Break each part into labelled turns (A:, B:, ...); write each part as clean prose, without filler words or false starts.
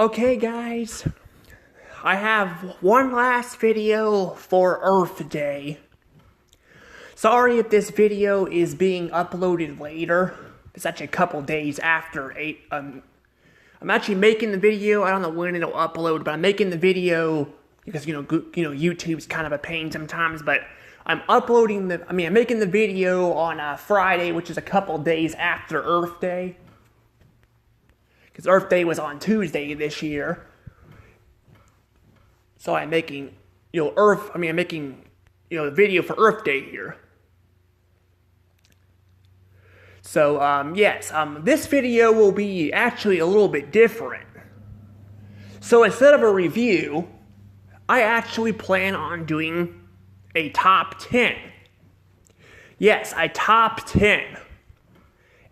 A: Okay guys, I have one last video for Earth Day. Sorry if this video is being uploaded later. It's actually a couple days after I'm actually making the video. I don't know when it'll upload, but I'm making the video because YouTube's kind of a pain sometimes. But I'm making the video on Friday, which is a couple days after Earth Day. Because Earth Day was on Tuesday this year. So I'm making, the video for Earth Day here. So, this video will be actually a little bit different. So instead of a review, I actually plan on doing a top 10. Yes, a top 10.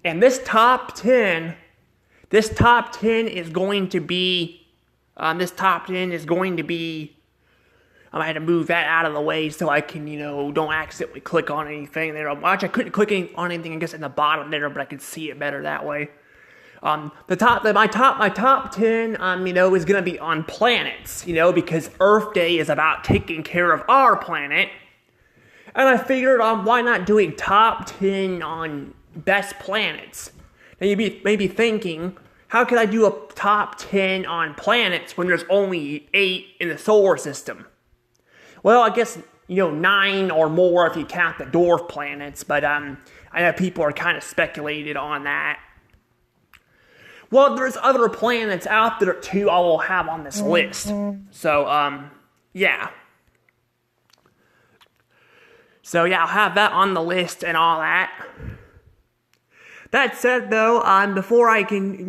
A: And this top 10 is going to be, I had to move that out of the way so I can, don't accidentally click on anything there. Actually, I couldn't click on anything, I guess, in the bottom there, but I could see it better that way. My top 10, is going to be on planets, because Earth Day is about taking care of our planet. And I figured, why not doing top 10 on best planets? Now you may be thinking, how could I do a top 10 on planets when there's only 8 in the solar system? Well, I guess, 9 or more if you count the dwarf planets, but I know people are kind of speculated on that. Well, there's other planets out there too I will have on this list. So, yeah. So, yeah, I'll have that on the list and all that. That said, though, before I can,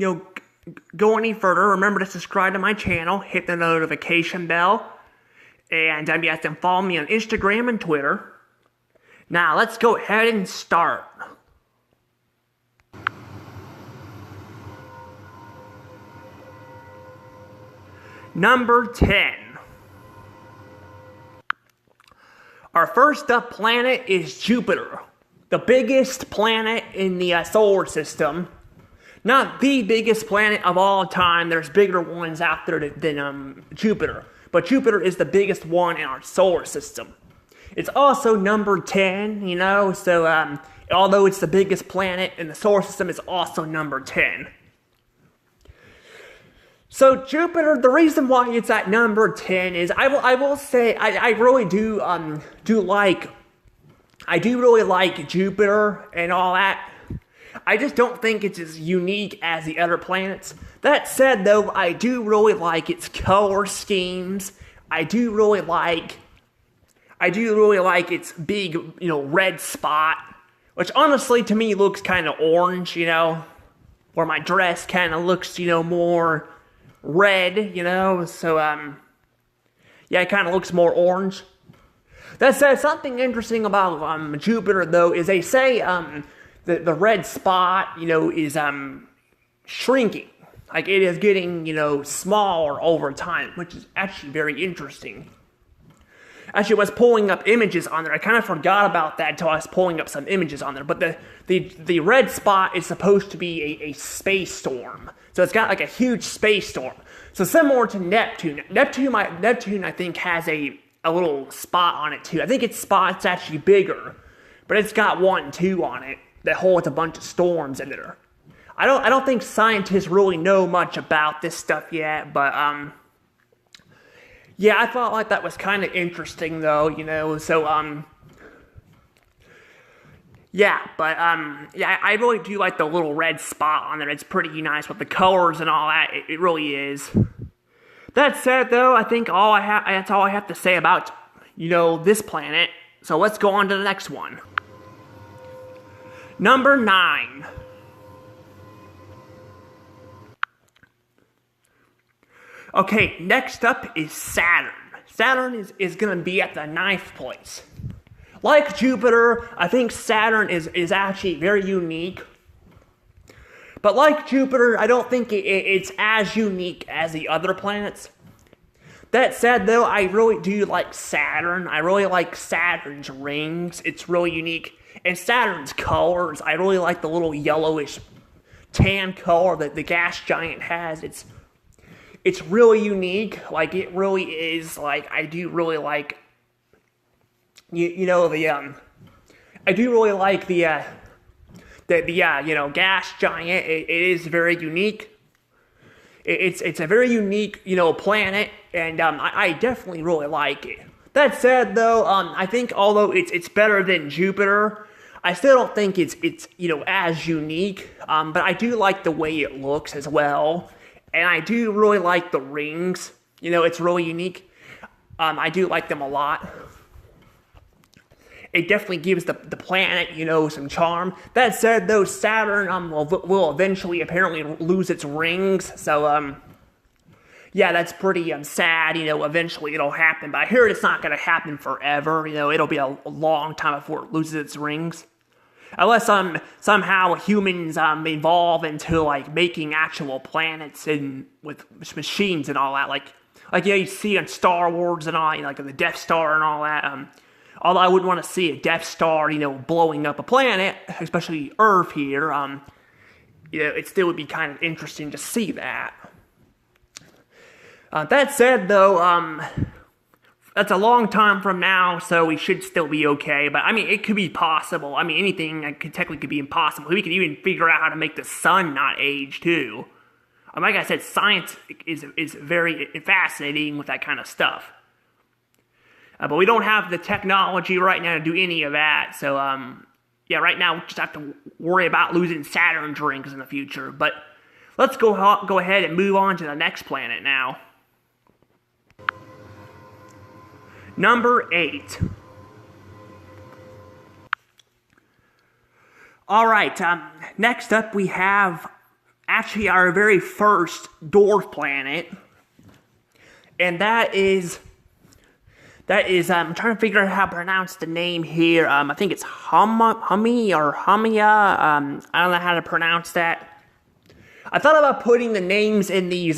A: go any further, remember to subscribe to my channel, hit the notification bell, and you have to follow me on Instagram and Twitter. Now, let's go ahead and start. Number 10. Our first up planet is Jupiter, the biggest planet in the solar system. Not the biggest planet of all time. There's bigger ones out there than Jupiter. But Jupiter is the biggest one in our solar system. It's also number 10, so although it's the biggest planet in the solar system, it's also number 10. So Jupiter, the reason why it's at number 10 is, I will say, I really do really like Jupiter and all that. I just don't think it's as unique as the other planets. That said, though, I do really like its color schemes. I do really like its big, red spot, which honestly to me looks kind of orange, where my dress kind of looks, more red, so, yeah, it kind of looks more orange. That said, something interesting about Jupiter, though, is they say the red spot, is shrinking. Like, it is getting, smaller over time, which is actually very interesting. Actually, I was pulling up images on there. I kind of forgot about that until I was pulling up some images on there. But the red spot is supposed to be a space storm. So it's got like a huge space storm. So similar to Neptune. Neptune, I think, has a little spot on it, too. I think its spot's actually bigger. But it's got 1 2 on it that holds a bunch of storms in there. I don't think scientists really know much about this stuff yet, but yeah, I thought like that was kind of interesting though, so yeah, but yeah, I really do like the little red spot on there. It's pretty nice with the colors and all that. It really is. That said though, I think that's all I have to say about this planet. So let's go on to the next one. Number 9. Okay, next up is Saturn. Saturn is going to be at the 9th place. Like Jupiter, I think Saturn is actually very unique. But like Jupiter, I don't think it's as unique as the other planets. That said, though, I really do like Saturn. I really like Saturn's rings. It's really unique. And Saturn's colors, I really like the little yellowish tan color that the gas giant has. it's really unique. Like, it really is. Like, I do really like, I do really like the gas giant. It is very unique. It's a very unique, planet, and I definitely really like it. That said, though, I think although it's better than Jupiter, I still don't think it's as unique. But I do like the way it looks as well, and I do really like the rings. It's really unique. I do like them a lot. It definitely gives the planet, some charm. That said, though, Saturn will eventually apparently lose its rings. So, yeah, that's pretty sad. Eventually it'll happen. But I hear it's not going to happen forever. It'll be a long time before it loses its rings. Unless somehow humans evolve into, like, making actual planets and with machines and all that. Like you see in Star Wars and all, like the Death Star and all that. Although I wouldn't want to see a Death Star, blowing up a planet, especially Earth here. It still would be kind of interesting to see that. That said, though, that's a long time from now, so we should still be okay. But, I mean, it could be possible. I mean, anything technically could be impossible. We could even figure out how to make the sun not age, too. Like I said, science is very fascinating with that kind of stuff. But we don't have the technology right now to do any of that. So, yeah, right now we just have to worry about losing Saturn's rings in the future. But let's go ahead and move on to the next planet now. Number 8. All right, next up we have actually our very first dwarf planet. And that is, I'm trying to figure out how to pronounce the name here. I think it's Hummy or Humia. I don't know how to pronounce that. I thought about putting the names in these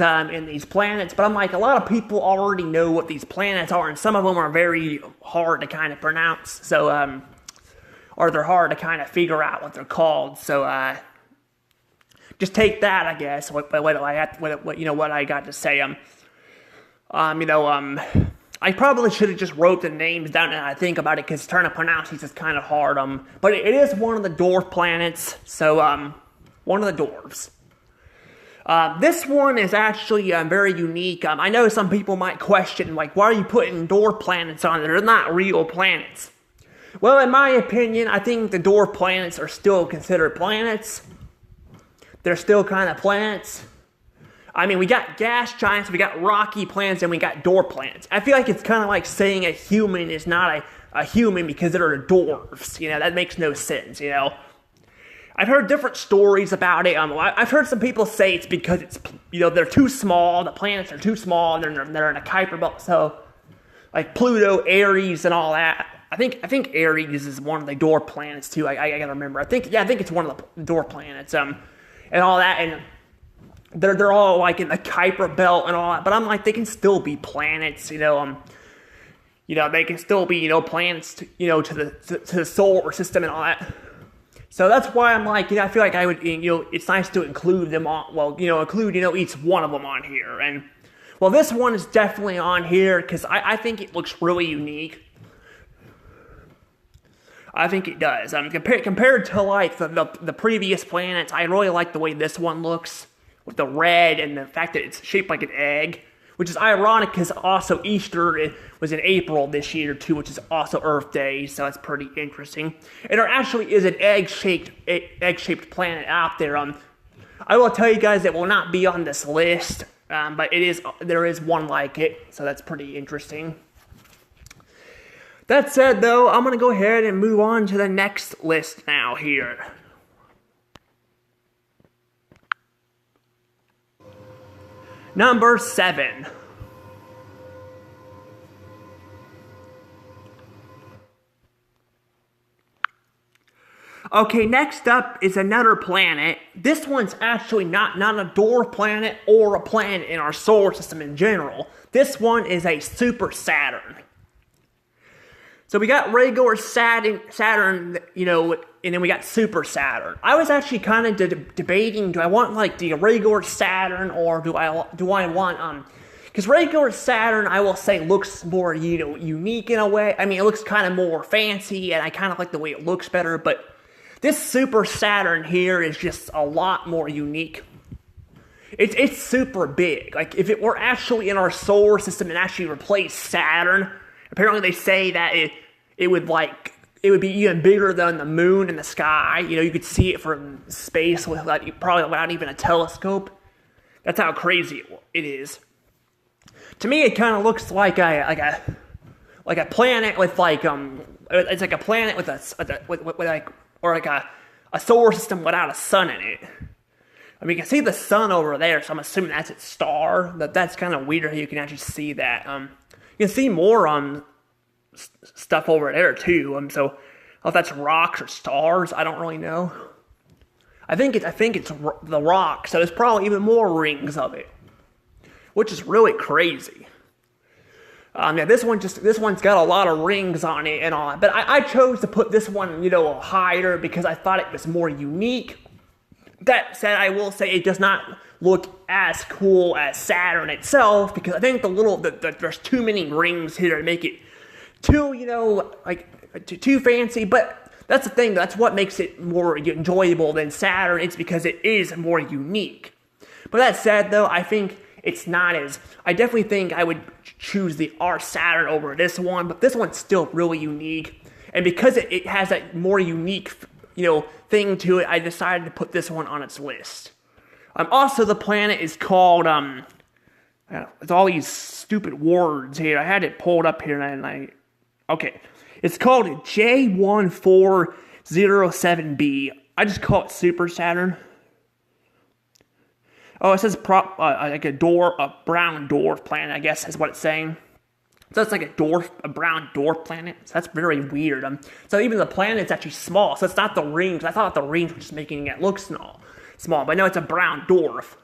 A: planets, but I'm like, a lot of people already know what these planets are, and some of them are very hard to kind of pronounce. So, or they're hard to kind of figure out what they're called. So, just take that, I guess. What I got to say. I probably should have just wrote the names down and I think about it, because trying to pronounce these is kind of hard. But it is one of the dwarf planets, so one of the dwarves. This one is actually very unique. I know some people might question, like, why are you putting dwarf planets on there? They're not real planets. Well, in my opinion, I think the dwarf planets are still considered planets. They're still kind of planets. I mean, we got gas giants, we got rocky planets, and we got dwarf planets. I feel like it's kind of like saying a human is not a human because they're dwarves. That makes no sense, I've heard different stories about it. I've heard some people say it's because it's, they're too small, the planets are too small, and they're in a Kuiper belt, so, like Pluto, Ares, and all that. I think Ares is one of the dwarf planets, too. I gotta remember. I think it's one of the dwarf planets, and all that, and they're all like in the Kuiper belt and all that, but I'm like, they can still be planets, they can still be, planets, to the solar system and all that. So that's why I'm like, I feel like I would, it's nice to include them on, include, each one of them on here. And, well, this one is definitely on here because I think it looks really unique. I think it does. Compared to, like, the previous planets, I really like the way this one looks, with the red and the fact that it's shaped like an egg, which is ironic because also Easter was in April this year too, which is also Earth Day, so that's pretty interesting. And there actually is an egg-shaped planet out there. I will tell you guys it will not be on this list, but there is one like it, so that's pretty interesting. That said, though, I'm going to go ahead and move on to the next list now here. Number 7. Okay, next up is another planet. This one's actually not a dwarf planet or a planet in our solar system in general. This one is a super Saturn. So we got regular Saturn, you know, and then we got Super Saturn. I was actually kind of debating, do I want like the regular Saturn or do I want because regular Saturn, I will say, looks more, you know, unique in a way. I mean, it looks kind of more fancy, and I kind of like the way it looks better, but this Super Saturn here is just a lot more unique. It's super big. Like, if it were actually in our solar system and actually replaced Saturn, apparently they say that it would be even bigger than the moon in the sky. You know, you could see it from space probably without even a telescope. That's how crazy it is. To me, it kind of looks like a planet with it's like a planet with a solar system without a sun in it. I mean, you can see the sun over there, so I'm assuming that's its star. That's kind of weird how you can actually see that. You can see more stuff over there too. So I don't know if that's rocks or stars. I don't really know. I think it's the rock. So there's probably even more rings of it, which is really crazy. Yeah, this one's got a lot of rings on it and all, but I chose to put this one, you know, higher because I thought it was more unique. That said, I will say it does not look as cool as Saturn itself because I think there's too many rings here to make it too, you know, too fancy. But that's the thing. That's what makes it more enjoyable than Saturn. It's because it is more unique. But that said, though, I think it's not as... I definitely think I would choose our Saturn over this one, but this one's still really unique. And because it has that more unique, you know, thing to it, I decided to put this one on its list. Also, the planet is called... it's all these stupid words here. I had it pulled up here, and okay. It's called J1407b. I just call it Super Saturn. Oh, it says like a brown dwarf planet, I guess is what it's saying. So it's like a brown dwarf planet. So that's very weird. So even the planet's actually small. So it's not the rings. I thought the rings were just making it look small. But no, it's a brown dwarf.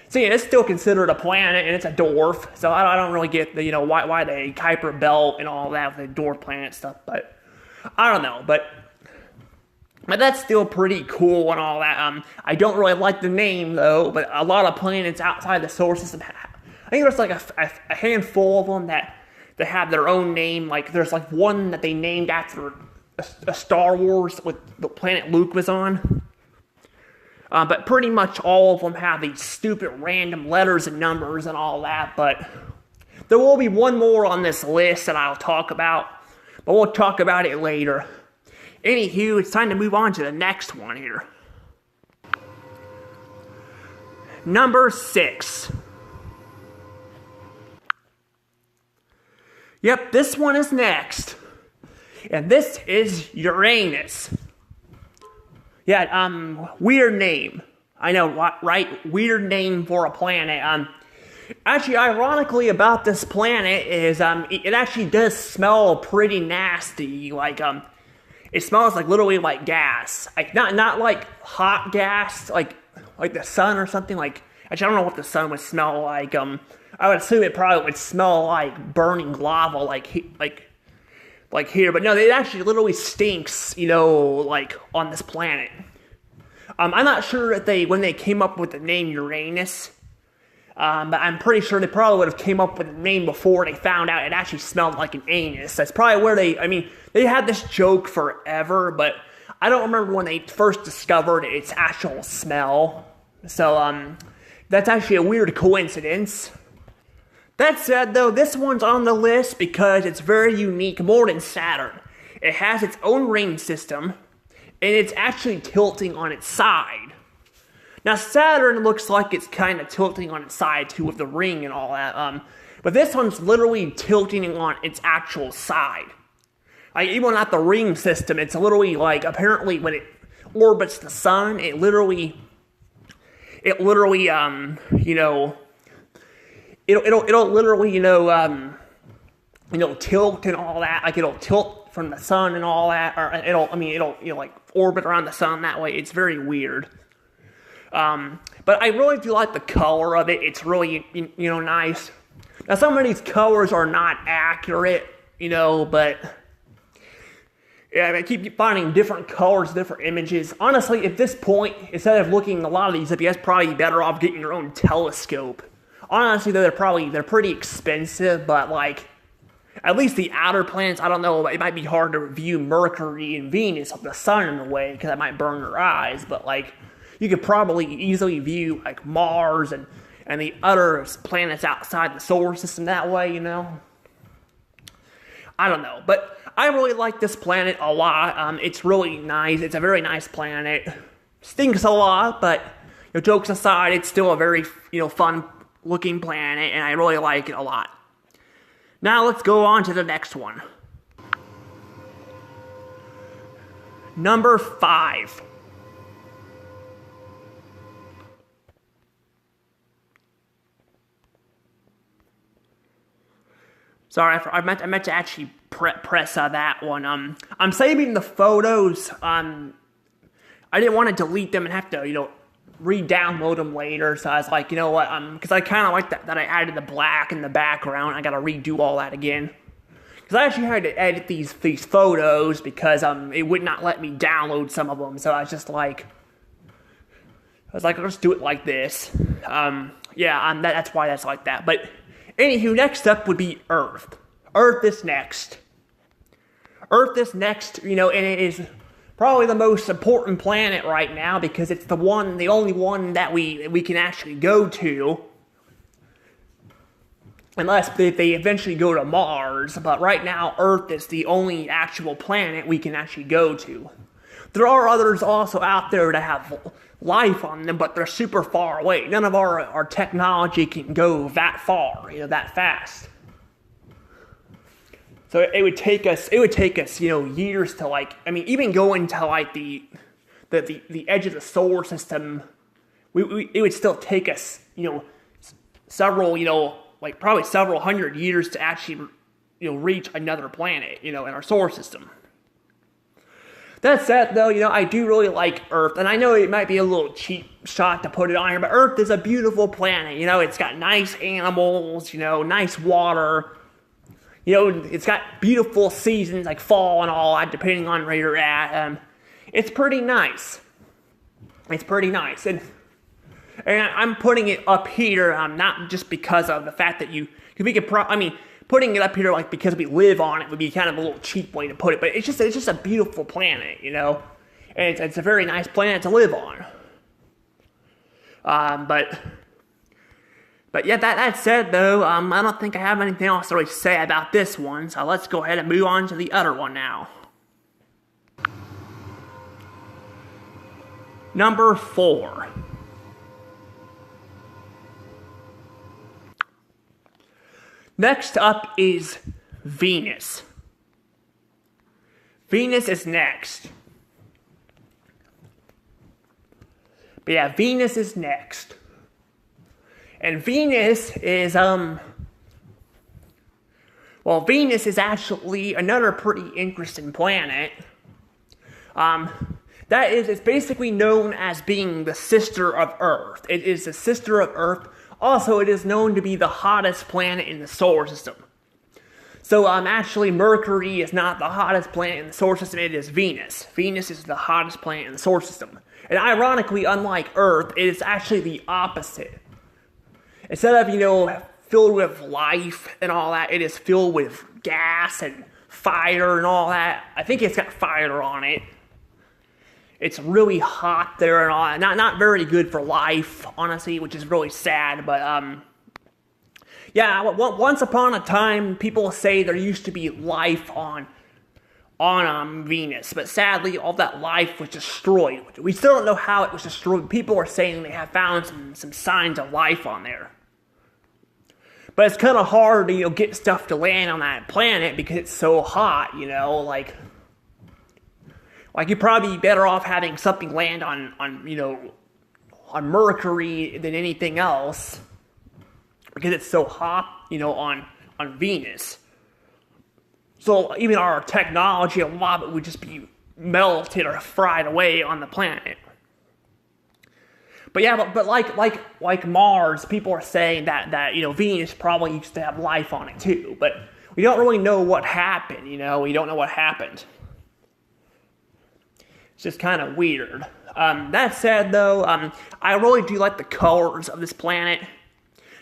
A: So yeah, it's still considered a planet, and it's a dwarf. So I don't really get the, you know, why they Kuiper Belt and all that with the dwarf planet stuff. But I don't know. But that's still pretty cool and all that. I don't really like the name, though, but a lot of planets outside the solar system I think there's like a handful of them that have their own name. Like, there's like one that they named after a Star Wars with the planet Luke was on. But pretty much all of them have these stupid random letters and numbers and all that. But there will be one more on this list that I'll talk about. But we'll talk about it later. Anywho, it's time to move on to the next one here. Number 6. Yep, this one is next. And this is Uranus. Yeah, weird name. I know, right? Weird name for a planet. Actually, ironically about this planet is, it actually does smell pretty nasty. Like, it smells like literally like gas. Like, not like hot gas, like the sun or something. Like, actually, I don't know what the sun would smell like. I would assume it probably would smell like burning lava, like here. But no, it actually literally stinks, you know, like on this planet. I'm not sure that when they came up with the name Uranus, but I'm pretty sure they probably would have came up with the name before they found out it actually smelled like an anus. That's probably where they had this joke forever, but I don't remember when they first discovered its actual smell. So, that's actually a weird coincidence. That said, though, this one's on the list because it's very unique, more than Saturn. It has its own ring system, and it's actually tilting on its side. Now, Saturn looks like it's kind of tilting on its side, too, with the ring and all that. But this one's literally tilting on its actual side. Like, even not the ring system, it's literally, like, apparently when it orbits the sun, it literally, you know... It'll literally, tilt and all that. Like, it'll tilt from the sun and all that. Or it'll like orbit around the sun that way. It's very weird. But I really do like the color of it. It's really, nice. Now, some of these colors are not accurate, but Yeah, I keep finding different colors, different images. Honestly, at this point, instead of looking a lot of these up, you guys probably better off getting your own telescope. Honestly, though, they're pretty expensive, but like, at least the outer planets, I don't know, it might be hard to view Mercury and Venus with the sun in the way, because that might burn your eyes, but like, you could probably easily view like Mars and the other planets outside the solar system that way, you know? I don't know, but I really like this planet a lot. It's really nice. It's a very nice planet. Stinks a lot, but jokes aside, it's still a very fun looking planet, and I really like it a lot. Now let's go on to the next one. Number 5. Sorry, I meant to actually press that one. I'm saving the photos. I didn't want to delete them and have to, re-download them later. So I was like, you know what? Because I kind of like that I added the black in the background. I got to redo all that again. Because I actually had to edit these photos because it would not let me download some of them. So I was like, let's do it like this. That's why that's like that. But anywho, next up would be Earth. Earth is next. Earth is next, and it is probably the most important planet right now because it's the only one that we can actually go to. Unless they eventually go to Mars, but right now Earth is the only actual planet we can actually go to. There are others also out there that have life on them, but they're super far away. None of our technology can go that far, that fast. So it would take us, years to even going to the edge of the solar system. It would still take us, several, probably several hundred years to actually, reach another planet, in our solar system. That said, though, I do really like Earth, and I know it might be a little cheap shot to put it on here, but Earth is a beautiful planet. It's got nice animals, nice water. It's got beautiful seasons like fall and all that, depending on where you're at. It's pretty nice. It's pretty nice, and I'm putting it up here, not just because of the fact that putting it up here because we live on it would be kind of a little cheap way to put it, but it's just a beautiful planet, and it's a very nice planet to live on. But yeah, that said though, I don't think I have anything else to really say about this one, so let's go ahead and move on to the other one now. Number 4. Next up is Venus. Venus is next. But yeah, Venus is next. And Venus is, Venus is actually another pretty interesting planet. It's basically known as being the sister of Earth. It is the sister of Earth. Also, it is known to be the hottest planet in the solar system. So, actually, Mercury is not the hottest planet in the solar system, it is Venus. Venus is the hottest planet in the solar system. And ironically, unlike Earth, it is actually the opposite. Instead of, filled with life and all that, it is filled with gas and fire and all that. I think it's got fire on it. It's really hot there and all. Not very good for life, honestly, which is really sad. But once upon a time, people say there used to be life on Venus, but sadly, all that life was destroyed. We still don't know how it was destroyed. People are saying they have found some signs of life on there. But it's kind of hard to get stuff to land on that planet because it's so hot. Like you're probably better off having something land on Mercury than anything else because it's so hot, on Venus. So even our technology, a lot of it would just be melted or fried away on the planet. But yeah, but like Mars, people are saying that Venus probably used to have life on it too. But we don't really know what happened. We don't know what happened. It's just kind of weird. That said, though, I really do like the colors of this planet.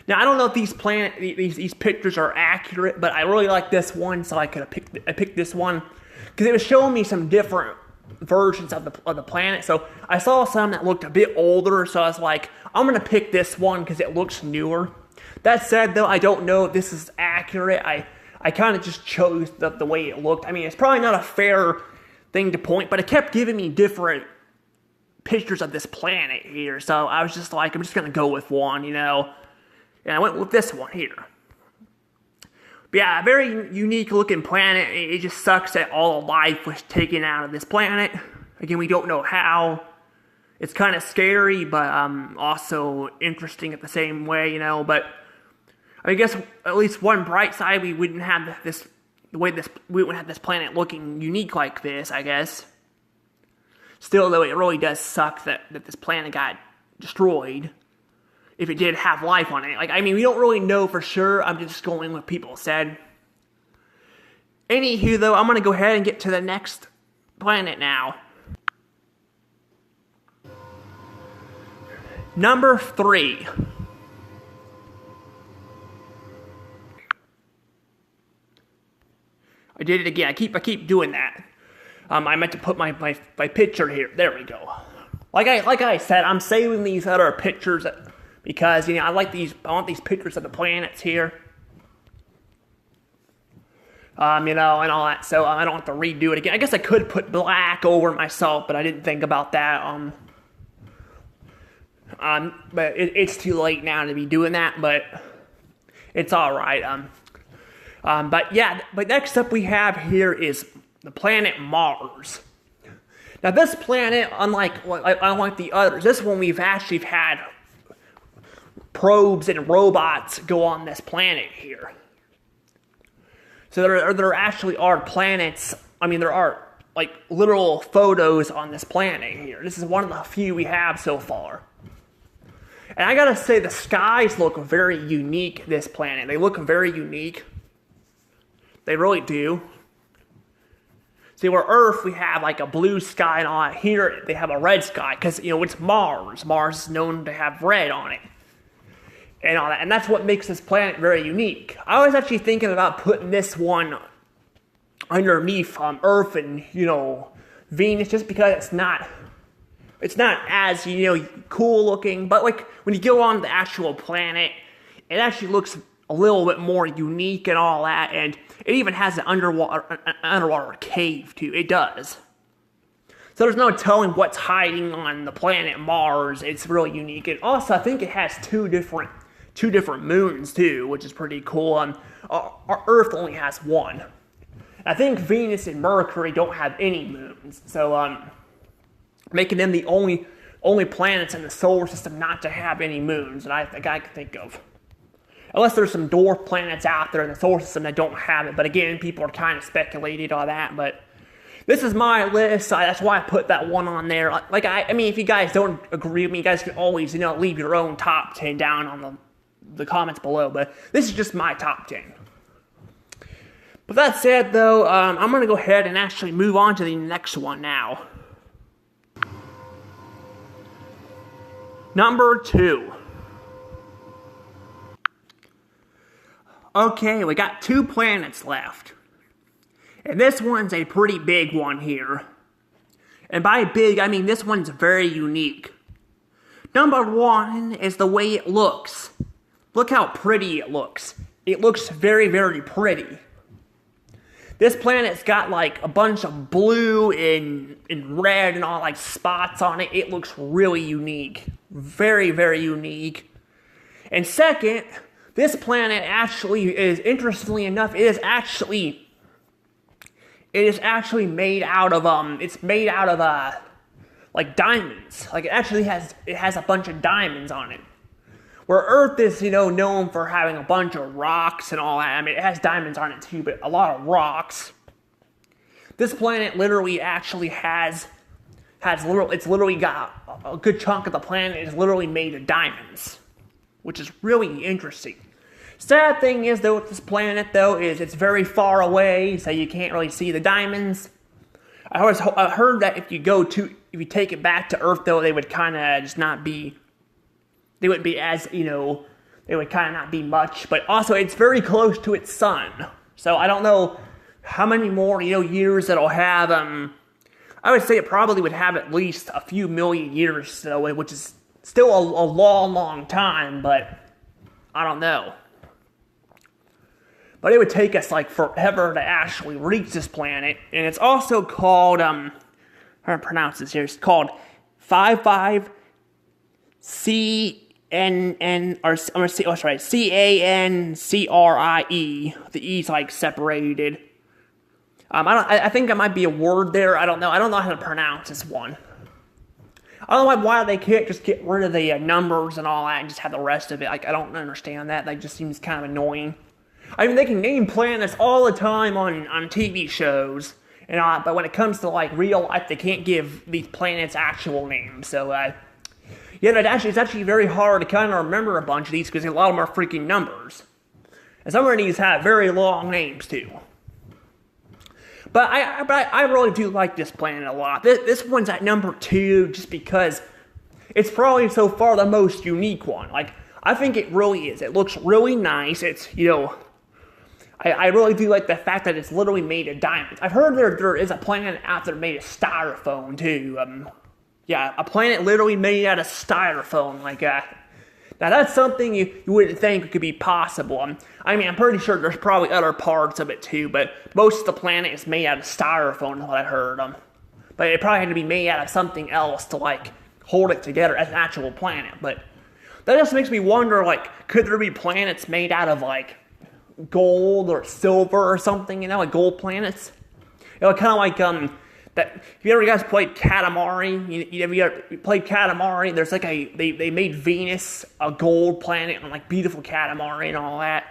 A: Now, I don't know if these pictures are accurate, but I really like this one, so I picked this one because it was showing me some different versions of the planet. So I saw some that looked a bit older, so I was like, I'm gonna pick this one because it looks newer. That said, though, I don't know if this is accurate. I kind of just chose the way it looked. I mean, it's probably not a fair thing to point, but it kept giving me different pictures of this planet here. So I was just like, I'm just gonna go with one, you know. And I went with this one here. But yeah, a very unique looking planet. It just sucks that all the life was taken out of this planet. Again, we don't know how. It's kind of scary, but also interesting at the same way, you know. But I guess at least one bright side, we wouldn't have we wouldn't have this planet looking unique like this, I guess. Still, though, it really does suck that this planet got destroyed. If it did have life on it. Like, I mean, we don't really know for sure. I'm just going with what people said. Anywho, though, I'm going to go ahead and get to the next planet now. Number 3. I did it again. I keep doing that. I meant to put my picture here. There we go. Like I said, I'm saving these other pictures because, you know, I want these pictures of the planets here. You know, and all that, so I don't have to redo it again. I guess I could put black over myself, but I didn't think about that. But it's too late now to be doing that, but it's alright. But yeah, but next up we have here is the planet Mars. Now this planet, unlike the others, this one we've actually had probes and robots go on this planet here. So there actually are planets, I mean there are like literal photos on this planet here. This is one of the few we have so far. And I gotta say the skies look very unique this planet. They look very unique. They really do. See, where Earth, we have like a blue sky and all that. Here, they have a red sky, because, you know, it's Mars. Mars is known to have red on it. And all that. And that's what makes this planet very unique. I was actually thinking about putting this one underneath Earth and, you know, Venus, just because it's not as, you know, cool looking. But, like, when you go on the actual planet, it actually looks a little bit more unique and all that. And it even has an underwater cave, too. It does. So there's no telling what's hiding on the planet Mars. It's really unique. And also, I think it has two different moons, too, which is pretty cool. Our Earth only has one. I think Venus and Mercury don't have any moons. So, making them the only planets in the solar system not to have any moons that I can think of. Unless there's some dwarf planets out there in the solar system that don't have it. But again, people are kind of speculating on that. But this is my list, so that's why I put that one on there. Like, I mean, if you guys don't agree with me, you guys can always, you know, leave your own top 10 down on the comments below. But this is just my top 10. But that said, though, I'm going to go ahead and actually move on to the next one now. Number 2. Okay, we got 2 planets left. And this one's a pretty big one here. And by big, I mean this one's very unique. Number 1 is the way it looks. Look how pretty it looks. It looks very, very pretty. This planet's got like a bunch of blue and red and all like spots on it. It looks really unique. Very, very unique. And second, this planet actually is, interestingly enough, it is actually made out of like diamonds. Like it has a bunch of diamonds on it. Where Earth is, you know, known for having a bunch of rocks and all that. I mean, it has diamonds on it too, but a lot of rocks. This planet literally actually it's literally got a good chunk of the planet is literally made of diamonds, which is really interesting. Sad thing is, though, with this planet, though, is it's very far away, so you can't really see the diamonds. I heard that if you take it back to Earth, though, they would kind of just not be, they wouldn't be as, they would kind of not be much. But also, it's very close to its sun. So I don't know how many more, years it'll have. I would say it probably would have at least a few million years, so, which is still a long, long time, but I don't know. But it would take us like forever to actually reach this planet, and it's also called, how do I pronounce this here? It's called 55CNN, or I'm gonna say, CANCRIE. The E's like separated. I think it might be a word there. I don't know. I don't know how to pronounce this one. I don't know why they can't just get rid of the numbers and all that and just have the rest of it. Like, I don't understand that. That just seems kind of annoying. I mean, they can name planets all the time on TV shows, but when it comes to like real life, they can't give these planets actual names. So, it's actually very hard to kind of remember a bunch of these because a lot of them are freaking numbers, and some of these have very long names too. But I really do like this planet a lot. This one's at number 2 just because it's probably so far the most unique one. Like, I think it really is. It looks really nice. It's, I really do like the fact that it's literally made of diamonds. I've heard there is a planet out there made of styrofoam too. A planet literally made out of styrofoam. Like, now that's something you wouldn't think could be possible. I'm pretty sure there's probably other parts of it too, but most of the planet is made out of styrofoam, is what I heard. But it probably had to be made out of something else to like hold it together as an actual planet. But that just makes me wonder, like, could there be planets made out of like gold or silver or something? Like gold planets. Kind of like that. If you ever guys played Katamari, you ever played Katamari? There's like they made Venus a gold planet on like beautiful Katamari and all that.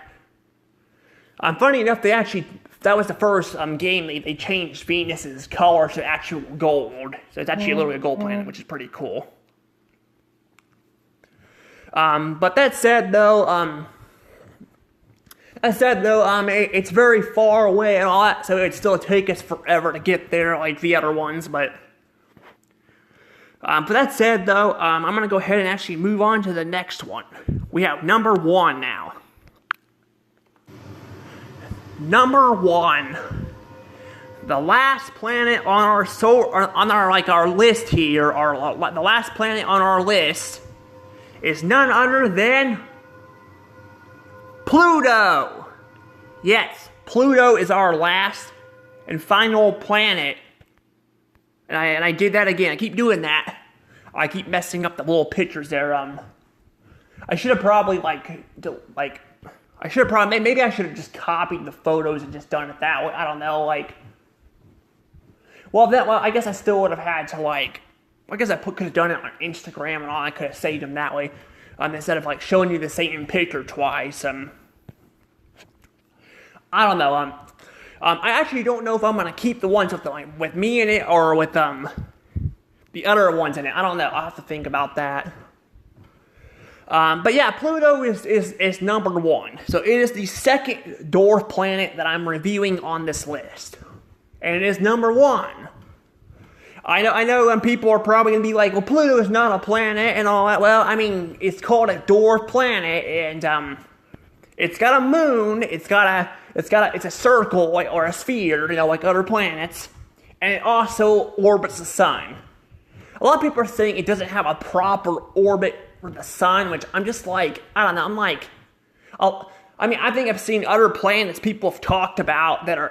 A: Funny enough, that was the first game they changed Venus's color to actual gold. So it's actually literally a gold planet, which is pretty cool. But that said though, it's very far away and all that, so it'd still take us forever to get there like the other ones, but that said though, I'm going to go ahead and actually move on to the next one. We have number 1 now. Number 1. The last planet on our list here, the last planet on our list is none other than Pluto! Yes, Pluto is our last and final planet. And I did that again. I keep doing that. I keep messing up the little pictures there. I should have probably maybe I should have just copied the photos and just done it that way. I don't know, I guess I still would have had to I guess I could have done it on Instagram and all. I could have saved them that way. Instead of showing you the same picture twice. I don't know. I actually don't know if I'm gonna keep the ones with me in it or with the other ones in it. I don't know. I'll have to think about that. But yeah, Pluto is number 1. So it is the second dwarf planet that I'm reviewing on this list, and it is number 1. I know people are probably gonna be like, well, Pluto is not a planet and all that. Well, I mean, it's called a dwarf planet, and it's got a moon. It's a circle or a sphere, like other planets, and it also orbits the sun. A lot of people are saying it doesn't have a proper orbit for the sun, which I'm just like, I don't know. I think I've seen other planets people have talked about that are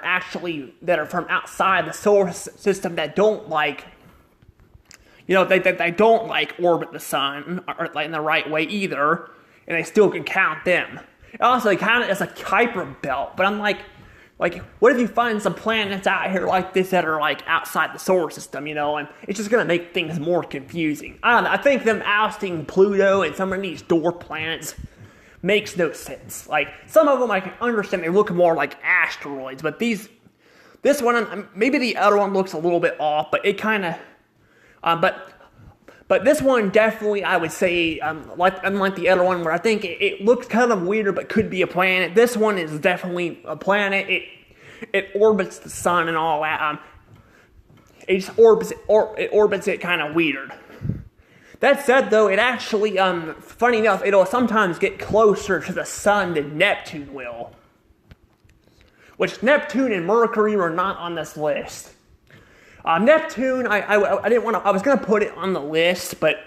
A: from outside the solar system that don't they don't orbit the sun or in the right way either, and they still can count them. Also, they count it as a Kuiper belt, but I'm like, what if you find some planets out here like this that are outside the solar system, and it's just gonna make things more confusing. I don't know. I think them ousting Pluto and some of these dwarf planets makes no sense. Some of them I can understand, they look more like asteroids, but this one, maybe the other one looks a little bit off, but it kind of, but this one definitely, I would say, unlike the other one where I think it looks kind of weird but could be a planet, this one is definitely a planet. It orbits the sun and all that. it just orbits it kind of weird. That said, though, it actually, funny enough, it'll sometimes get closer to the sun than Neptune will. Which Neptune and Mercury were not on this list. Neptune, I didn't want to. I was gonna put it on the list, but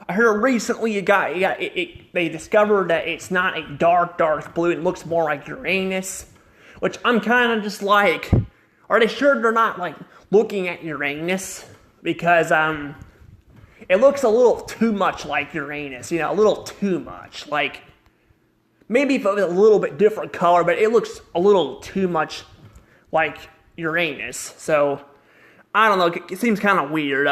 A: I heard recently they discovered that it's not a dark blue. It looks more like Uranus, which I'm kind of just like, are they sure they're not like looking at Uranus? Because it looks a little too much like Uranus, a little too much. Like, maybe if it was a little bit different color, but it looks a little too much like Uranus. So, I don't know, it seems kind of weird.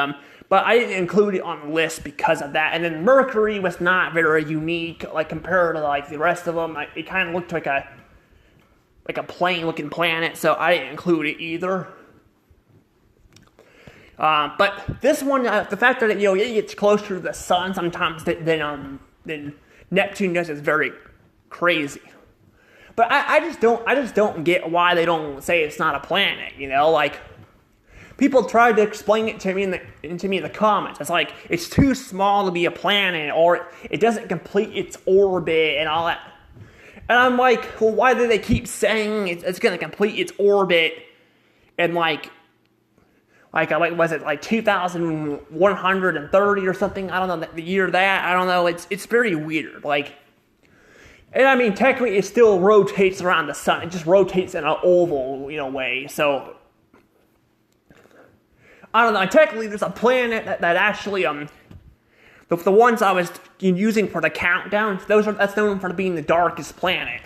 A: But I didn't include it on the list because of that. And then Mercury was not very unique, like, compared to, like, the rest of them. It kind of looked like a plain-looking planet, so I didn't include it either. But this one, the fact that it gets closer to the sun sometimes than Neptune does is very crazy. But I just don't get why they don't say it's not a planet. Like, people tried to explain it to me in the comments. It's like, it's too small to be a planet, or it doesn't complete its orbit and all that. And I'm like, well, why do they keep saying it's going to complete its orbit and like was it like 2130 or something? I don't know the year of that. I don't know. It's very weird. Like, and I mean, technically, it still rotates around the sun. It just rotates in an oval, way. So I don't know. Technically, there's a planet that actually the ones I was using for the countdown. That's known for being the darkest planet.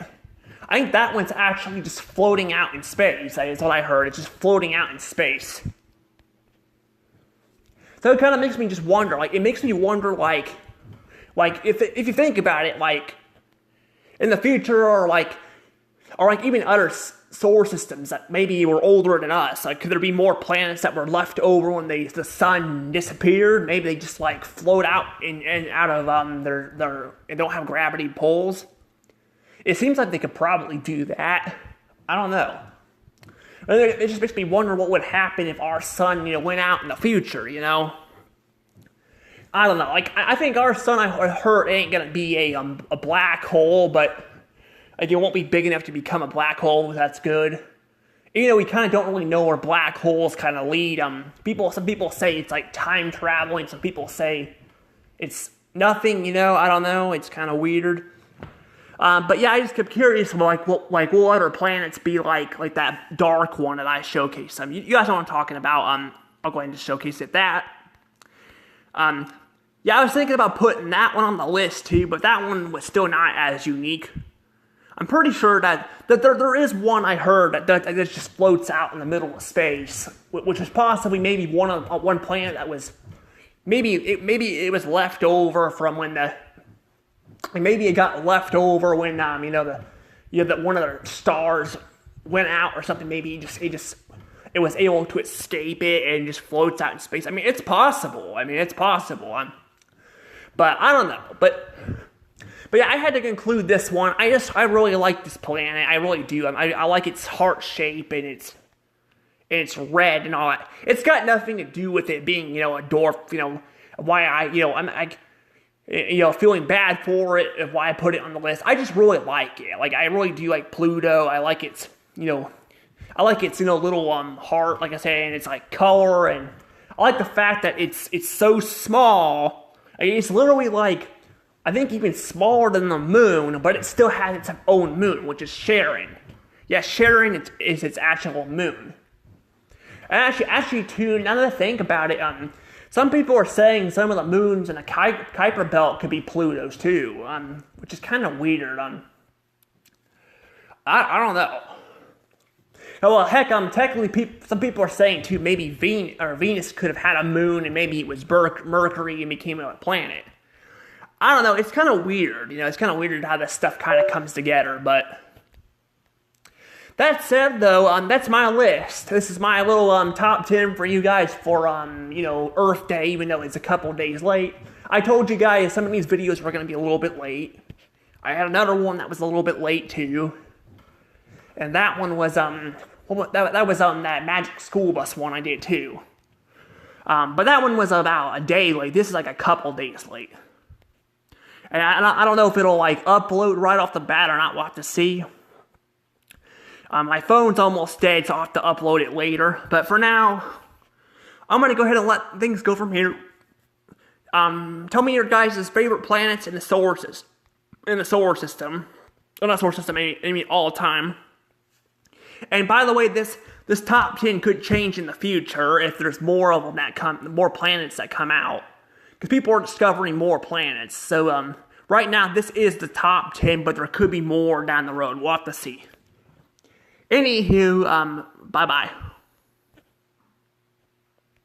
A: I think that one's actually just floating out in space. That's what I heard. It's just floating out in space. So it kind of makes me just wonder, like, if you think about it, like, in the future, or even other solar systems that maybe were older than us, like, could there be more planets that were left over when the sun disappeared? Maybe they just, like, float out and out of, they don't have gravity pulls. It seems like they could probably do that. I don't know. It just makes me wonder what would happen if our sun, went out in the future, I don't know. Like, I think our sun, I heard, ain't gonna be a black hole, but like, it won't be big enough to become a black hole. That's good. We kind of don't really know where black holes kind of lead. Some people say it's like time traveling. Some people say it's nothing. I don't know. It's kind of weird. But yeah, I just kept curious, like what other planets be like that dark one that I showcased. You guys know what I'm talking about. I'll go ahead and just showcase it. Yeah, I was thinking about putting that one on the list too, but that one was still not as unique. I'm pretty sure that there is one I heard that just floats out in the middle of space, which is possibly maybe one planet that was maybe it was left over from when maybe it got left over when that one of the stars went out or something. Maybe it was able to escape it and just floats out in space. I mean, it's possible. But I don't know. But yeah, I had to conclude this one. I really like this planet. I really do. I like its heart shape and it's red and all that. It's got nothing to do with it being a dwarf. Why I'm feeling bad for it, of why I put it on the list. I just really like it. Like, I really do like Pluto. I like its little heart, like I say, and it's like color, and I like the fact that it's so small. It's literally like, I think even smaller than the moon, but it still has its own moon, which is Charon. Yeah, Charon is its actual moon. And actually too, now that I think about it, some people are saying some of the moons in the Kuiper Belt could be Pluto's too, which is kind of weird. I don't know. Oh, well, heck, technically, some people are saying too, maybe Venus could have had a moon, and maybe it was Mercury and became a planet. I don't know. It's kind of weird. It's kind of weird how this stuff kind of comes together. But that said, though, that's my list. This is my little top 10 for you guys for Earth Day, even though it's a couple days late. I told you guys some of these videos were going to be a little bit late. I had another one that was a little bit late too, and that one was that was that Magic School Bus one I did too. But that one was about a day late. This is like a couple days late. And I don't know if it'll like upload right off the bat or not. We'll have to see. My phone's almost dead, so I'll have to upload it later. But for now, I'm going to go ahead and let things go from here. Tell me your guys' favorite planets in the solar system. Well, not solar system, I mean all time. And by the way, this top 10 could change in the future if there's more of them more planets that come out. Because people are discovering more planets. So, right now, this is the top 10, but there could be more down the road. We'll have to see. Anywho, bye-bye.